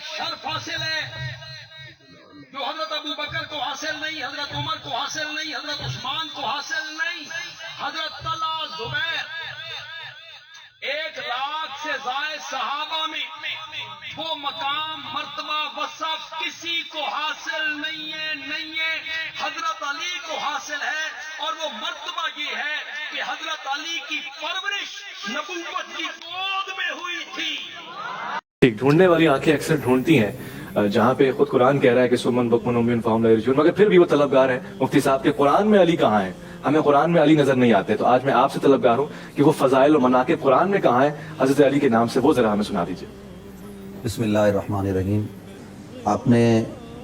شرف حاصل ہے جو حضرت ابو بکر کو حاصل نہیں، حضرت عمر کو حاصل نہیں، حضرت عثمان کو حاصل نہیں، حضرت طلحہ، زبیر، 1,00,000 سے زائد صحابہ میں وہ مقام، مرتبہ، وصف کسی کو حاصل نہیں ہے، حضرت علی کو حاصل ہے۔ اور وہ مرتبہ یہ ہے کہ حضرت علی کی پرورش نبوت کی گود میں ہوئی تھی۔ ڈھونڈنے والی آنکھیں اکثر ڈھونڈتی ہیں جہاں پہ خود قرآن کہہ رہا ہے کہ سمن بکمن امین فہم لا یرجعون، مگر پھر بھی وہ طلبگار ہیں مفتی صاحب کے قرآن میں علی کہاں ہے؟ ہمیں قرآن میں علی نظر نہیں آتے۔ تو آج میں آپ سے طلبگار ہوں کہ وہ فضائل و مناقب قرآن میں کہاں ہیں حضرت علی کے نام سے، وہ ذرا ہمیں سنا دیجئے۔ بسم اللہ الرحمن الرحیم۔ آپ نے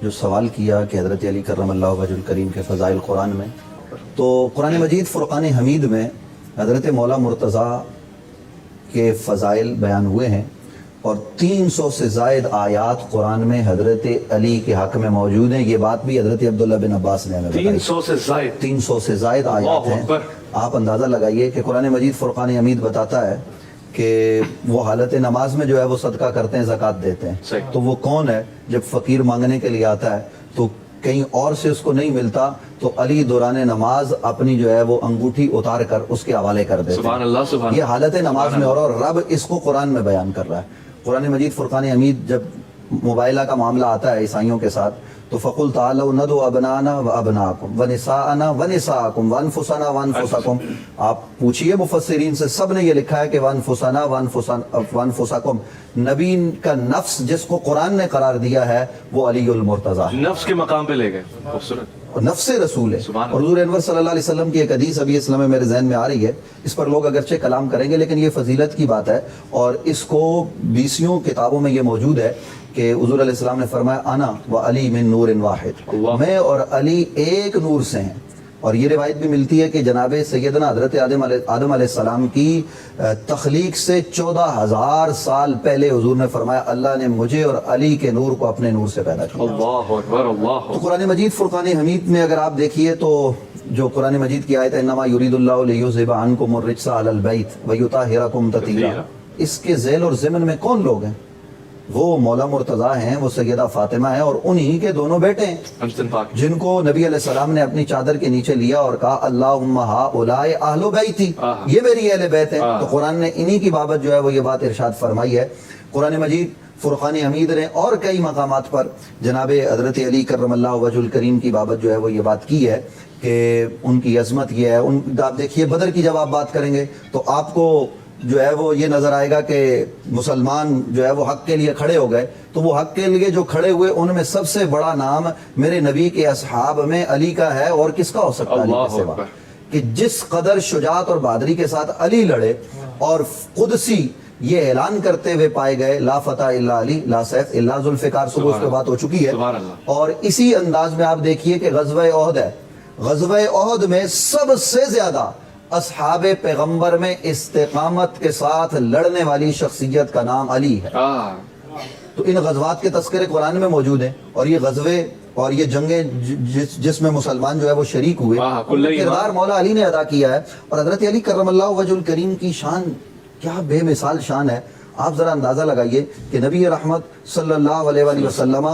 جو سوال کیا کہ حضرت علی کرم اللہ وجہ الکریم کے فضائل قرآن میں، تو قرآن مجید فرقان حمید میں حضرت مولا مرتضیٰ کے فضائل بیان ہوئے ہیں، اور 300 سے زائد آیات قرآن میں حضرت علی کے حق میں موجود ہیں۔ یہ بات بھی حضرت عبداللہ بن عباس نے ہمیں بتائی۔ 300 سے زائد آیات ہیں۔ آپ اندازہ لگائیے کہ قرآن مجید فرقان حمید بتاتا ہے کہ وہ حالت نماز میں جو ہے وہ صدقہ کرتے ہیں، زکوٰۃ دیتے ہیں۔ تو وہ کون ہے جب فقیر مانگنے کے لیے آتا ہے تو کہیں اور سے اس کو نہیں ملتا تو علی دوران نماز اپنی جو ہے وہ انگوٹھی اتار کر اس کے حوالے کر دیتے ہیں۔ یہ حالت نماز میں، اور رب اس کو قرآن میں بیان کر رہا ہے۔ قرآن مجید فرقان حمید جب مبائلہ کا معاملہ آتا ہے عیسائیوں کے ساتھ تو فَقُلْ تَعَالَوْا نَدْعُ أَبْنَاءَنَا وَأَبْنَاءَكُمْ وَنِسَاءَنَا وَنِسَاءَكُمْ وَأَنفُسَنَا وَأَنفُسَكُمْ۔ آپ پوچھئے مفسرین سے، سب نے یہ لکھا ہے کہ وَأَنفُسَنَا وَأَنفُسَكُمْ۔ نبی کا نفس جس کو قرآن نے قرار دیا ہے وہ علی المرتضیٰ، نفس کے مقام پہ لے گئے، خوبصورت نفس رسول ہے۔ اور حضور انور صلی اللہ علیہ وسلم کی ایک حدیث ابھی اسلام میں میرے ذہن میں آ رہی ہے، اس پر لوگ اگرچہ کلام کریں گے لیکن یہ فضیلت کی بات ہے، اور اس کو 20 کتابوں میں یہ موجود ہے کہ حضور علیہ السلام نے فرمایا انا و علی من نور واحد، میں اور علی ایک نور سے ہیں۔ اور یہ روایت بھی ملتی ہے کہ جناب سیدنا حضرت آدم علیہ السلام کی تخلیق سے 14,000 سال پہلے حضور نے فرمایا اللہ نے مجھے اور علی کے نور کو اپنے نور سے پیدا کیا۔ اللہ اکبر، اللہ۔ تو قرآن مجید فرقان حمید میں اگر آپ دیکھیے تو جو قرآن مجید کی آیت ہے انما یرید اللہ لیذھب عنکم الرجس اہل البیت ویطہرکم تطہیرا، اس کے ذیل اور ضمن میں کون لوگ ہیں؟ وہ مولا مرتضیٰ ہیں، وہ سیدہ فاطمہ ہیں، اور انہی کے دونوں بیٹے ہیں جن کو نبی علیہ السلام نے اپنی چادر کے نیچے لیا اور کہا اللہم ہؤلاء اہل بیتی، یہ میری اہل بیت ہیں۔ تو قرآن نے انہی کی بابت جو ہے وہ یہ بات ارشاد فرمائی ہے۔ قرآن مجید فرقان حمید نے اور کئی مقامات پر جناب حضرت علی کرم اللہ وجہ الکریم کی بابت جو ہے وہ یہ بات کی ہے کہ ان کی عظمت یہ ہے۔ آپ دیکھیے بدر کی جب آپ بات کریں گے تو آپ کو جو ہے وہ یہ نظر آئے گا کہ مسلمان جو ہے وہ حق کے لیے کھڑے ہو گئے، تو وہ حق کے لیے جو کھڑے ہوئے ان میں سب سے بڑا نام میرے نبی کے اصحاب میں علی کا ہے، اور کس کا ہو سکتا ہے علی کے سوا؟ کہ جس قدر شجاعت اور بہادری کے ساتھ علی لڑے اور قدسی یہ اعلان کرتے ہوئے پائے گئے لا فتح الا علی لا سیف الا ذوالفقار، صبح اس پہ بات ہو چکی ہے۔ اور اسی انداز میں آپ دیکھیے کہ غزوہ احد ہے، غزوہ احد میں سب سے زیادہ اصحاب پیغمبر میں استقامت کے ساتھ لڑنے والی شخصیت کا نام علی ہے۔ تو ان غزوات کے تذکرے قرآن میں موجود ہیں، اور یہ غزوے اور یہ جنگیں جس میں مسلمان جو ہے وہ شریک ہوئے، کردار مولا علی نے ادا کیا ہے۔ اور حضرت علی کرم اللہ وجہ الکریم کی شان کیا بے مثال شان ہے۔ آپ ذرا اندازہ لگائیے کہ نبی رحمت صلی اللہ علیہ وآلہ وسلم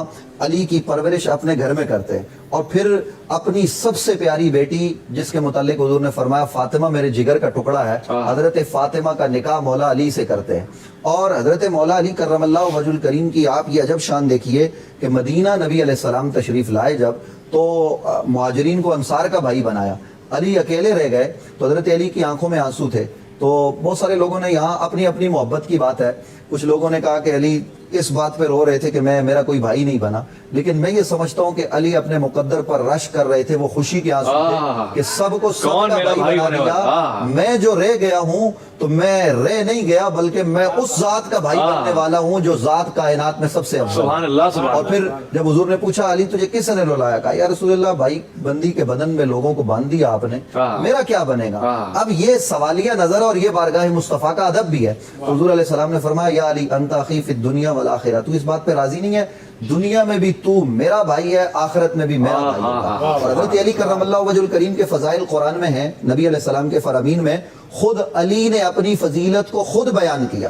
علی کی پرورش اپنے گھر میں کرتے ہیں، اور پھر اپنی سب سے پیاری بیٹی جس کے متعلق حضور نے فرمایا فاطمہ میرے جگر کا ٹکڑا ہے، حضرت فاطمہ کا نکاح مولا علی سے کرتے ہیں۔ اور حضرت مولا علی کرم اللہ وجہ الکریم کی آپ یہ عجب شان دیکھیے کہ مدینہ نبی علیہ السلام تشریف لائے جب، تو مہاجرین کو انصار کا بھائی بنایا، علی اکیلے رہ گئے، تو حضرت علی کی آنکھوں میں آنسو تھے۔ تو بہت سارے لوگوں نے یہاں اپنی اپنی محبت کی بات ہے، کچھ لوگوں نے کہا کہ علی اس بات پہ رو رہے تھے کہ میرا کوئی بھائی نہیں بنا، لیکن میں یہ سمجھتا ہوں کہ علی اپنے مقدر پر رش کر رہے تھے، وہ خوشی کے آنسو تھے کہ سب کو سب کا بھائی بنا دیا، میں جو رہ گیا ہوں تو میں رہ نہیں گیا بلکہ میں اس ذات کا بھائی بننے والا ہوں جو ذات کائنات میں سب سے افضل۔ اور پھر جب حضور نے پوچھا علی تجھے کس نے رلایا، کہا یا رسول اللہ بھائی بندی کے بدن میں لوگوں کو باندھ دیا آپ نے، میرا کیا بنے گا؟ اب یہ سوالیہ نظر اور یہ بارگاہ مصطفیٰ کا ادب بھی ہے۔ حضور علیہ السلام نے فرمایا یا علی انت اخی فی الدنیا والآخرہ، تو اس بات پہ راضی نہیں ہے دنیا میں بھی تو میرا بھائی ہے، آخرت میں بھی میرا بھائی ہے۔ اور حضرت علی کرم اللہ وجہ الکریم کے فضائل قرآن میں ہیں، نبی علیہ السلام کے فرامین میں خود علی نے اپنی فضیلت کو خود بیان کیا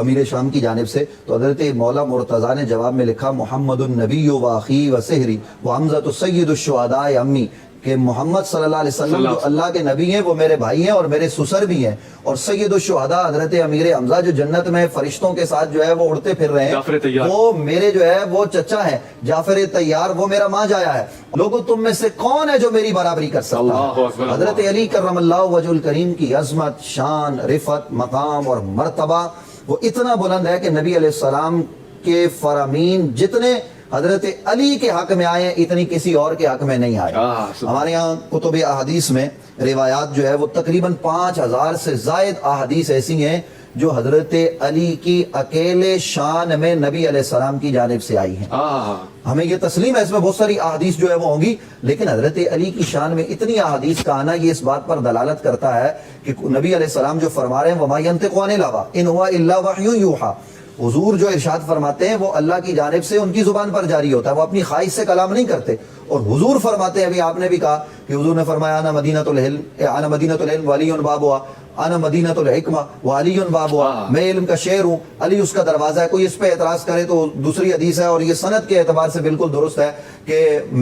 امیر شام کی جانب سے، تو حضرت مولا مرتضیٰ نے جواب میں لکھا محمد النبی و اخی و سحری و حمزۃ سید الشہداء امی، کہ محمد صلی اللہ علیہ وسلم جو اللہ کے نبی ہیں وہ میرے بھائی ہیں اور میرے سسر بھی ہیں، اور سید الشہداء حضرت امیر حمزہ جو جنت میں فرشتوں کے ساتھ جو ہے وہ اڑتے پھر رہے جعفر ہیں، طیار، وہ میرے جو ہے وہ چچا ہے جعفر طیار، وہ میرا ماں جایا ہے۔ لوگوں تم میں سے کون ہے جو میری برابری کر سکتا اللہ اکبر، ہے؟ حضرت علی کرم اللہ وجہ الکریم کی عظمت، شان، رفعت، مقام اور مرتبہ وہ اتنا بلند ہے کہ نبی علیہ السلام کے فرامین جتنے حضرت علی کے حق میں آئے ہیں اتنی کسی اور کے حق میں نہیں آئے۔ ہمارے یہاں کتب احادیث میں روایات جو ہے وہ تقریباً 5000 سے زائد احادیث ایسی ہیں جو حضرت علی کی اکیلے شان میں نبی علیہ السلام کی جانب سے آئی ہیں۔ ہمیں یہ تسلیم ہے اس میں بہت ساری احادیث جو ہے وہ ہوں گی، لیکن حضرت علی کی شان میں اتنی احادیث کا آنا یہ اس بات پر دلالت کرتا ہے کہ نبی علیہ السلام جو فرما رہے ہیں وَمَا يَنْطِقُ عَنِ الْهَوَىٰ إِنْ هُوَ إِلَّا وَحْيٌ يُوحَىٰ، حضور جو ارشاد فرماتے ہیں وہ اللہ کی جانب سے ان کی زبان پر جاری ہوتا ہے، وہ اپنی خواہش سے کلام نہیں کرتے۔ اور حضور فرماتے ہیں، ابھی آپ نے بھی کہا کہ حضور نے فرمایا انا مدینۃ العلم وعلی بابها، انا مدینۃ الحکمہ وعلی بابها، میں علم کا شہر ہوں، علی اس کا دروازہ ہے۔ کوئی اس پہ اعتراض کرے تو دوسری حدیث ہے اور یہ سند کے اعتبار سے بالکل درست ہے کہ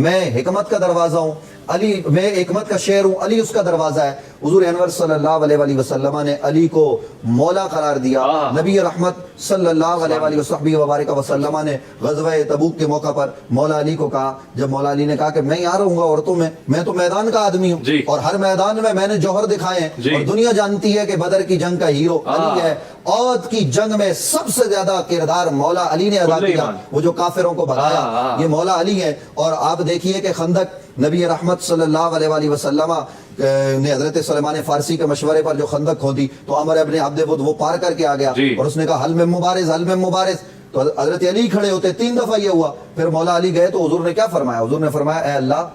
میں حکمت کا دروازہ ہوں، علی میں حکمت کا شہر ہوں، علی اس کا دروازہ ہے۔ حضور انور صلی اللہ علیہ وآلہ وسلم نے علی کو مولا قرار دیا۔ نبی رحمت صلی اللہ علیہ وآلہ وبارک وسلم نے غزوہ تبوک کے موقع پر مولا علی کو کہا، جب مولا علی نے کہا کہ میں یہاں رہوں گا عورتوں میں تو میدان کا آدمی ہوں اور ہر میدان میں نے جوہر دکھائے ہیں، اور دنیا جانتی ہے کہ بدر کی جنگ کا ہیرو علی ہے، عہد کی جنگ میں سب سے زیادہ کردار مولا علی نے ادا کیا، وہ جو کافروں کو بھگایا یہ مولا علی ہے۔ اور آپ دیکھیے کہ خندق نبی رحمت صلی اللہ علیہ وآلہ وسلم نے حضرت سلیمان فارسی کے مشورے پر جو خندق کھودی تو عمر ابن عبد ود وہ پار کر کے آ گیا اور اس نے کہا حل میں مبارز، حل میں مبارز، تو حضرت علی کھڑے ہوتے، 3 دفعہ یہ ہوا۔ پھر مولا علی گئے تو حضور نے کیا فرمایا؟ حضور نے فرمایا اے اللہ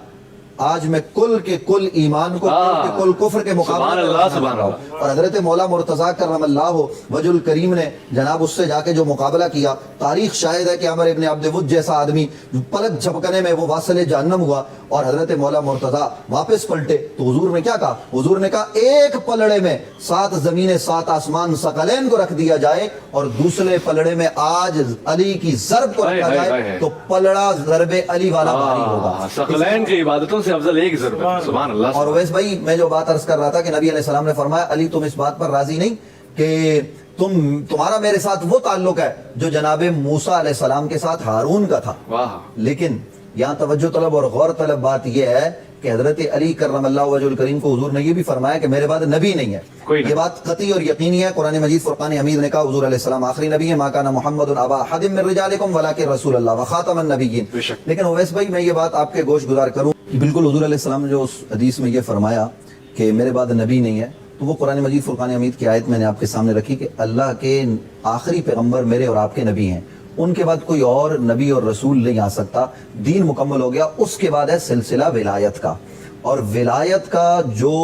آج میں کل کے کل ایمان کو کل کے کل کفر کے مقابلے میں، اور حضرت مولا مرتضیٰ کرم اللہ وجہ الکریم نے جناب اس سے جا کے جو مقابلہ کیا، تاریخ شاہد ہے کہ عمر ابن عبد ود جیسا آدمی پلک جھپکنے میں وہ واصل جہنم ہوا، اور حضرت مولا مرتضیٰ واپس پلٹے تو حضور نے کیا کہا؟ حضور نے کہا ایک پلڑے میں 7 زمینیں 7 آسمان ثقلین کو رکھ دیا جائے اور دوسرے پلڑے میں آج علی کی ضرب کو رکھا جائے تو پلڑا ضرب علی والا بھاری ہوگا۔ ثقلین کی عبادتوں سے افضل ایک ضرب ہے، سبحان اللہ۔ اور ویس بھائی میں جو بات عرض کر رہا تھا کہ نبی علیہ السلام نے فرمایا علی تم اس بات پر راضی نہیں کہ تمہارا میرے ساتھ وہ تعلق ہے جو جناب موسیٰ علیہ السلام کے ساتھ ہارون کا تھا، لیکن یہاں توجہ طلب اور غور طلب بات یہ ہے کہ حضرت علی کرم اللہ وجہ الکریم کو حضور نے یہ بھی فرمایا کہ میرے بعد نبی نہیں ہے، یہ بات قطعی اور یقینی ہے۔ قرآن مجید فرقان حمید نے کہا حضور علیہ السلام آخری نبی ہے، ما کان محمد ابا احد من رجالکم ولکن رسول اللہ وخاتم النبیین۔ لیکن اویس بھائی میں یہ بات آپ کے گوش گزار کروں، بالکل حضور علیہ السلام نے جو اس حدیث میں یہ فرمایا کہ میرے بعد نبی نہیں ہے، تو وہ قرآن مجید فرقان حمید کی آیت میں نے آپ کے سامنے رکھی کہ اللہ کے آخری پیغمبر میرے اور آپ کے نبی ہیں، ان کے بعد کوئی اور نبی اور رسول نہیں آ سکتا، دین مکمل ہو گیا۔ اس کے بعد ہے سلسلہ ولایت کا، اور ولایت کا جو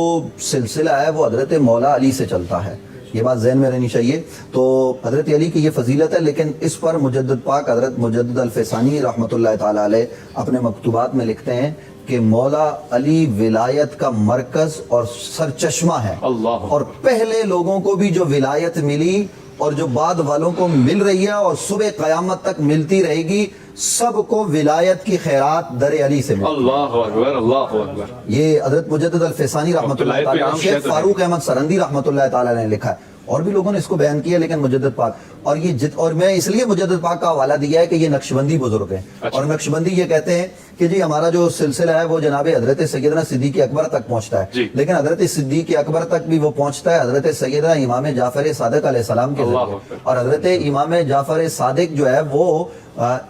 سلسلہ ہے وہ حضرت مولا علی سے چلتا ہے، یہ بات ذہن میں رہنی چاہیے۔ تو حضرت علی کی یہ فضیلت ہے، لیکن اس پر مجدد پاک حضرت مجدد الفسانی رحمۃ اللہ تعالی علیہ اپنے مکتوبات میں لکھتے ہیں کہ مولا علی ولایت کا مرکز اور سرچشمہ ہے، اور پہلے لوگوں کو بھی جو ولایت ملی اور جو بعد والوں کو مل رہی ہے اور صبح قیامت تک ملتی رہے گی، سب کو ولایت کی خیرات در علی سے ملتی۔ اللہ اکبر، اللہ اکبر۔ یہ حضرت مجدد الفسانی رحمۃ اللہ تعالی علیہ، شیخ فاروق احمد سرندی رحمۃ اللہ تعالی علیہ نے لکھا ہے، اور بھی لوگوں نے اس کو بیان کیا، لیکن مجدد پاک اور میں اس لیے مجدد پاک کا حوالہ دیا ہے کہ یہ نقشبندی بزرگ ہیں، اور نقشبندی یہ کہتے ہیں کہ جی ہمارا جو سلسلہ ہے وہ جناب حضرت سیدنا صدیق اکبر تک پہنچتا ہے، لیکن حضرت صدیق اکبر تک بھی وہ پہنچتا ہے حضرت سیدنا امام جعفر صادق علیہ السلام کے ذریعے، اور حضرت امام جعفر صادق جو ہے وہ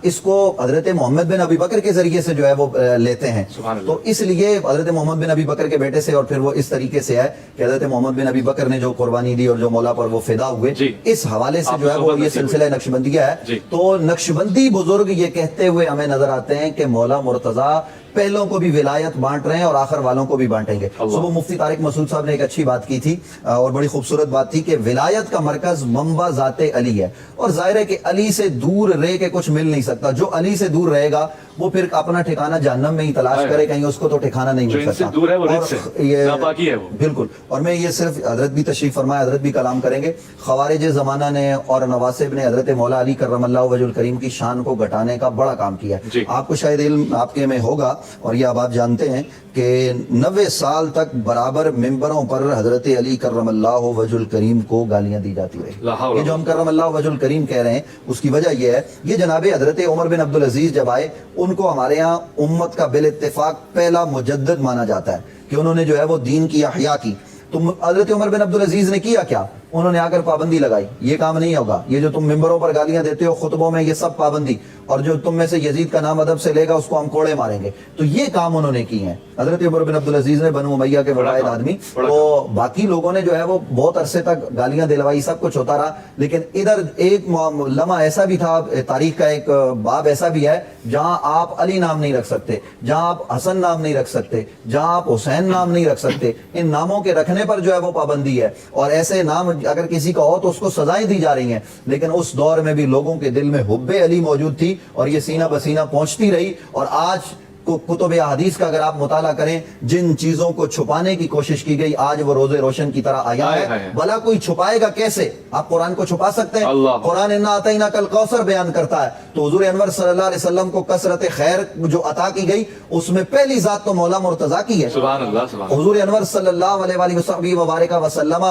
اس کو حضرت محمد بن ابی بکر کے ذریعے سے جو ہے وہ لیتے ہیں، تو اس لیے حضرت محمد بن ابی بکر کے بیٹے سے، اور پھر وہ اس طریقے سے ہے کہ حضرت محمد بن ابی بکر نے جو قربانی دی اور جو مولا پر وہ فدا ہوئے، اس حوالے سے جو ہے وہ یہ سلسلہ نقشبندیہ ہے۔ تو نقشبندی بزرگ یہ کہتے ہوئے ہمیں نظر آتے ہیں کہ مولا مرتضیٰ پہلوں کو بھی ولایت بانٹ رہے ہیں اور آخر والوں کو بھی بانٹیں گے. اللہ. صبح مفتی طارق مسعود صاحب نے ایک اچھی بات کی تھی اور بڑی خوبصورت بات تھی کہ ولایت کا مرکز منبع ذات علی ہے, اور ظاہر ہے کہ علی سے دور رہ کے کچھ مل نہیں سکتا. جو علی سے دور رہے گا وہ پھر اپنا ٹھکانہ جہنم میں ہی تلاش کرے, کہیں اس کو تو ٹھکانہ نہیں جو مل ان سے سکتا. دور ہے وہ اور رزق سے یہ ناپاکی ہے وہ. بالکل. اور میں یہ صرف حضرت بھی تشریف فرمائے, حضرت بھی کلام کریں گے. خوارج زمانہ نے اور نواسب نے حضرت مولا علی کرم اللہ وجہ الکریم کی شان کو گھٹانے کا بڑا کام کیا ہے. جی. آپ کو شاید علم آپ کے میں ہوگا, اور یہ اب آپ جانتے ہیں کہ 90 سال تک برابر ممبروں پر حضرت علی کرم اللہ وجہ الکریم کو گالیاں دی جاتی رہی. یہ جو ہم کرم اللہ وجہ الکریم کہہ رہے ہیں اس کی وجہ یہ ہے, یہ جناب حضرت عمر بن عبدالعزیز جب آئے, ان کو ہمارے ہاں امت کا بالاتفاق پہلا مجدد مانا جاتا ہے کہ انہوں نے جو ہے وہ دین کی احیاء کی. تو حضرت عمر بن عبدالعزیز نے کیا کیا؟ انہوں نے آ کر پابندی لگائی, یہ کام نہیں ہوگا, یہ جو تم ممبروں پر گالیاں دیتے ہو خطبوں میں یہ سب پابندی, اور جو تم میں سے یزید کا نام ادب سے لے گا اس کو ہم کوڑے ماریں گے. تو یہ کام انہوں نے کی ہیں حضرت عمر بن عبدالعزیز نے, بنو امیہ کے واحد آدمی. تو باقی لوگوں نے جو ہے وہ بہت عرصے تک گالیاں دلوائی, سب کچھ ہوتا رہا, لیکن ادھر ایک لمحہ ایسا بھی تھا, تاریخ کا ایک باب ایسا بھی ہے جہاں آپ علی نام نہیں رکھ سکتے, جہاں آپ حسن نام نہیں رکھ سکتے, جہاں آپ حسین نام نہیں رکھ سکتے. ان ناموں کے رکھنے پر جو ہے وہ پابندی ہے, اور ایسے نام اگر کسی کا ہو تو اس کو سزائیں دی جا رہی ہیں. لیکن اس دور میں بھی لوگوں کے دل میں حب علی موجود تھی, اور یہ سینہ بسینہ پہنچتی رہی. اور آج کتب احادیث کا اگر آپ مطالعہ کریں, جن چیزوں کو چھپانے کی کوشش کی گئی آج وہ روزے روشن کی طرح آیا ہے. بھلا کوئی چھپائے گا کیسے؟ آپ قرآن کو چھپا سکتے ہیں؟ قرآن انا اعطیناک الکوثر بیان کرتا ہے, تو حضور انور صلی اللہ علیہ وسلم کو کثرت خیر جو عطا کی گئی اس میں پہلی ذات تو مولا مرتضیٰ کی ہے. سبحان اللہ, سبحان اللہ. حضور انور صلی اللہ علیہ وسلم وبارک وسلم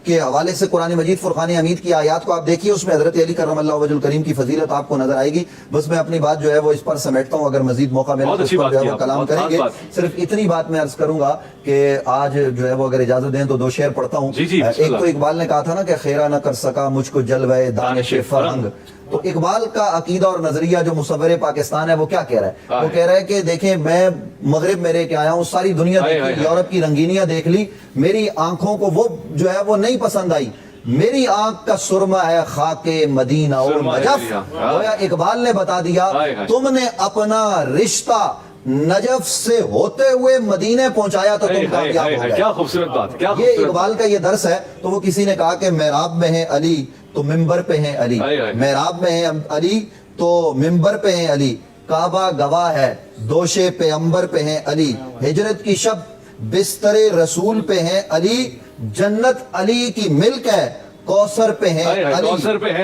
کے حوالے سے قرآن مجید فرقان حمید کی آیات کو آپ دیکھیے, اس میں حضرت علی کرم اللہ وجہ الکریم کی فضیلت آپ کو نظر آئے گی. بس میں اپنی بات جو ہے وہ اس پر سمیٹتا ہوں, اگر مزید موقع ملے تو اس پر جو ہے وہ کلام کریں گے. صرف اتنی بات میں عرض کروں گا کہ آج جو ہے وہ اگر اجازت دیں تو 2 شعر پڑھتا ہوں. ایک تو اقبال نے کہا تھا نا کہ خیرہ نہ کر سکا مجھ کو جلوے دانش فرہنگ. تو اقبال کا عقیدہ اور نظریہ جو مصور پاکستان ہے وہ کیا کہہ رہا ہے؟ وہ کہہ رہا ہے کہ دیکھیں میں مغرب میں رہ کے آیا ہوں, ساری دنیا دیکھی, یورپ کی رنگینیاں دیکھ لی, میری آنکھوں کو وہ جو ہے وہ نہیں پسند آئی. میری آنکھ کا سرما ہے خاک مدینہ اور نجف. گویا اقبال نے بتا دیا تم نے اپنا رشتہ نجف سے ہوتے ہوئے مدینے پہنچایا تو تم کامیاب ہو گئے. کیا خوبصورت بات, کیا یہ اقبال کا یہ درس ہے. تو وہ کسی نے کہا کہ محراب میں ہے علی تو ممبر پہ ہیں علی, محراب میں ہے علی تو ممبر پہ ہیں علی, کعبہ گواہ ہے دوش پیغمبر پہ ہیں علی, ہجرت کی شب بستر رسول پہ ہیں علی, جنت علی کی ملک ہے کوثر پہ ہیں علی,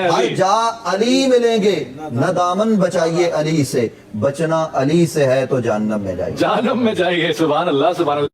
ہر جا علی ملیں گے نہ دامن بچائیے علی سے, بچنا علی سے ہے تو جہنم میں جائیے. جہنم میں جائیے. سبحان اللہ, سبحان اللہ.